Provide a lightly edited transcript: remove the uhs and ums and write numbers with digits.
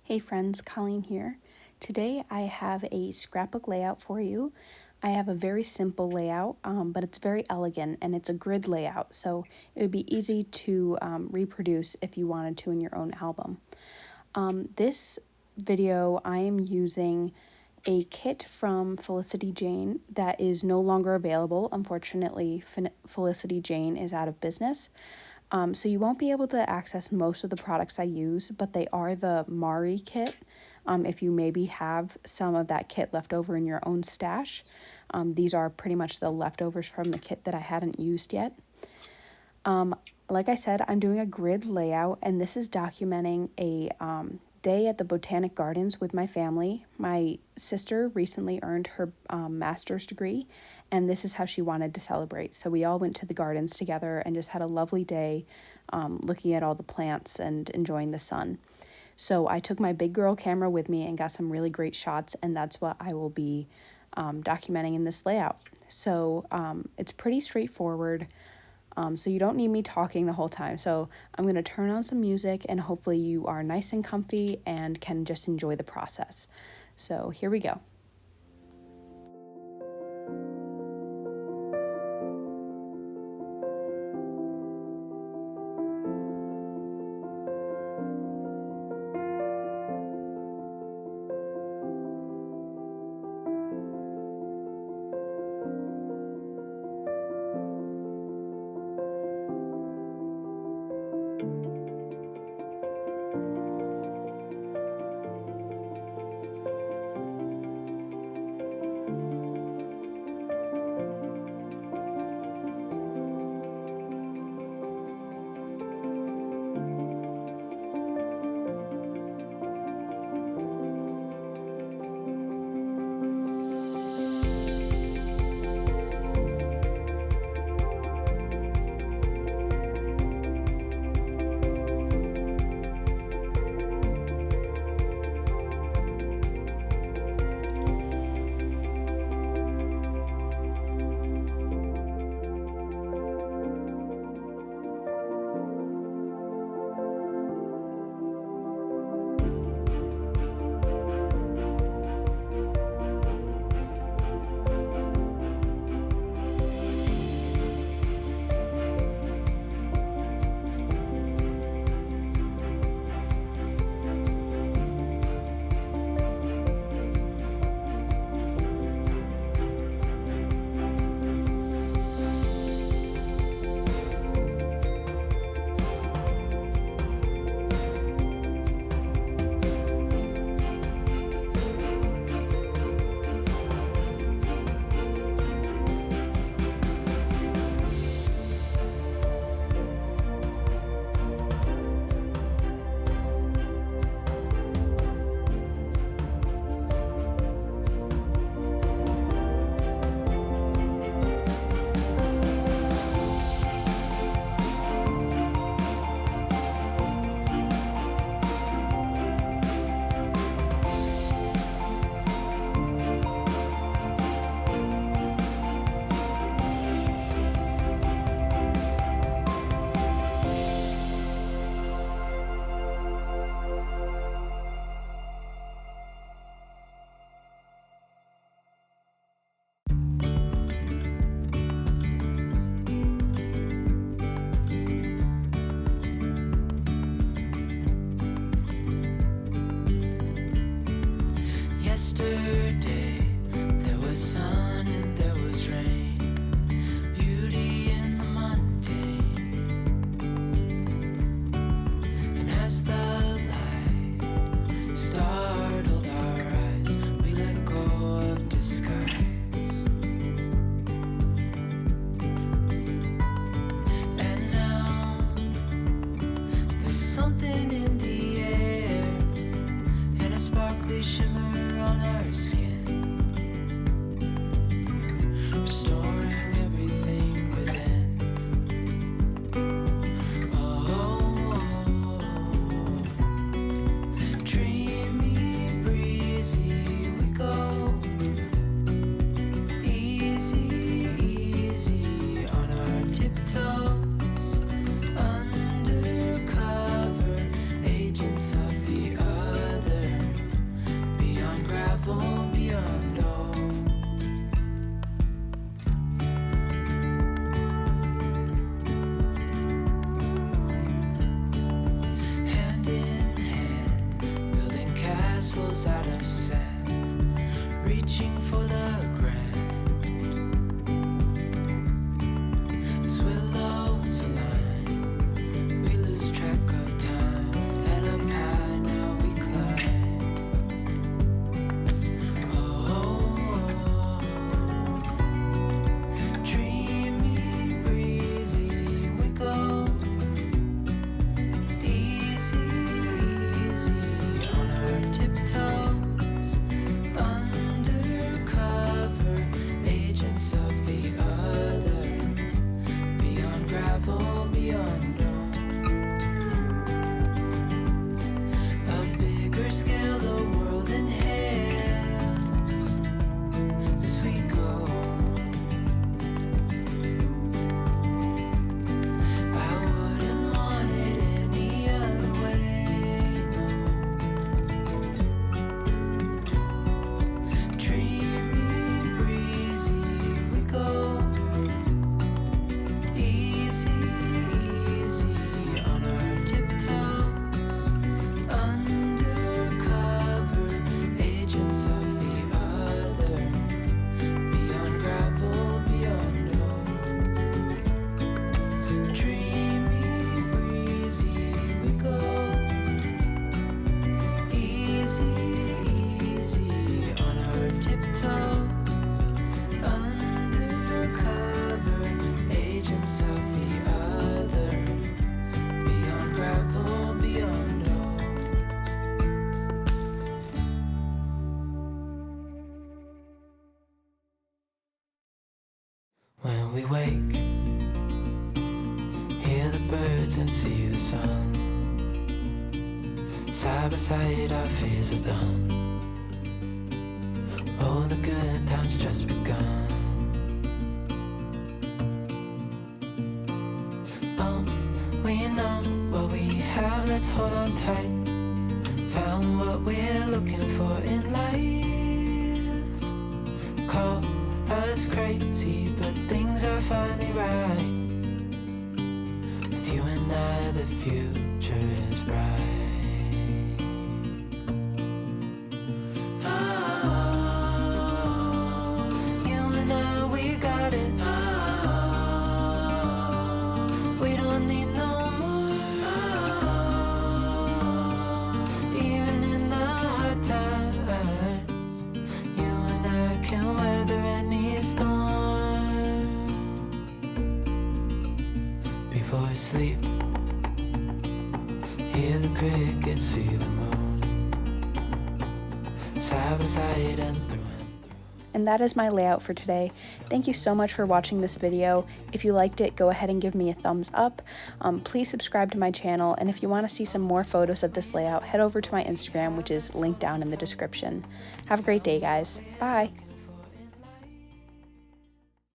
Hey friends, Colleen here. Today I have a scrapbook layout for you. I have a very simple layout, but it's very elegant and it's a grid layout, so it would be easy to reproduce if you wanted to in your own album. This video I am using a kit from Felicity Jane that is no longer available. Unfortunately, Felicity Jane is out of business. So you won't be able to access most of the products I use, but they are the Mari kit. If you maybe have some of that kit left over in your own stash. These are pretty much the leftovers from the kit that I hadn't used yet. Like I said, I'm doing a grid layout, and this is documenting a day at the Botanic Gardens with my family. My sister recently earned her master's degree, and this is how she wanted to celebrate. So we all went to the gardens together and just had a lovely day looking at all the plants and enjoying the sun. So I took my big girl camera with me and got some really great shots, and that's what I will be documenting in this layout. So it's pretty straightforward. So you don't need me talking the whole time. So I'm going to turn on some music and hopefully you are nice and comfy and can just enjoy the process. So here we go. Undercover agents of the other castles out of sand, reaching for the grand. As willows align, we lose track of time. Head up high, now we climb. Dreamy, breezy, we go. Easy, easy on our tiptoes. Undercover, agents of the other. Beyond gravel, beyond all. A bigger scale, the world inhales as we go. I wouldn't want it any other way, no. Dreamy, breezy, we go. Easy, easy on our tiptoes. Undercover, agents of the other. Beyond gravel, beyond all. Dreamy, breezy, we go. Easy, easy on our tiptoes. Undercover, agents of the other. Beyond gravel, beyond all. When we wake, hear the birds and see the sun. Side by side, our fears are done. Oh, the good times just begun. We know what we have, let's hold on tight. Found what we're looking for in life. Call us crazy, but things are finally right. With you and I, the future is bright. You and I, we got it. We don't need no more. Even in the hard times, you and I can weather any storm. Before I sleep, hear the crickets, see the moon. Side by side and through. And that is my layout for today. Thank you so much for watching this video. If you liked it, go ahead and give me a thumbs up. Please subscribe to my channel, and if you want to see some more photos of this layout, head over to my Instagram, which is linked down in the description. Have a great day, guys. Bye!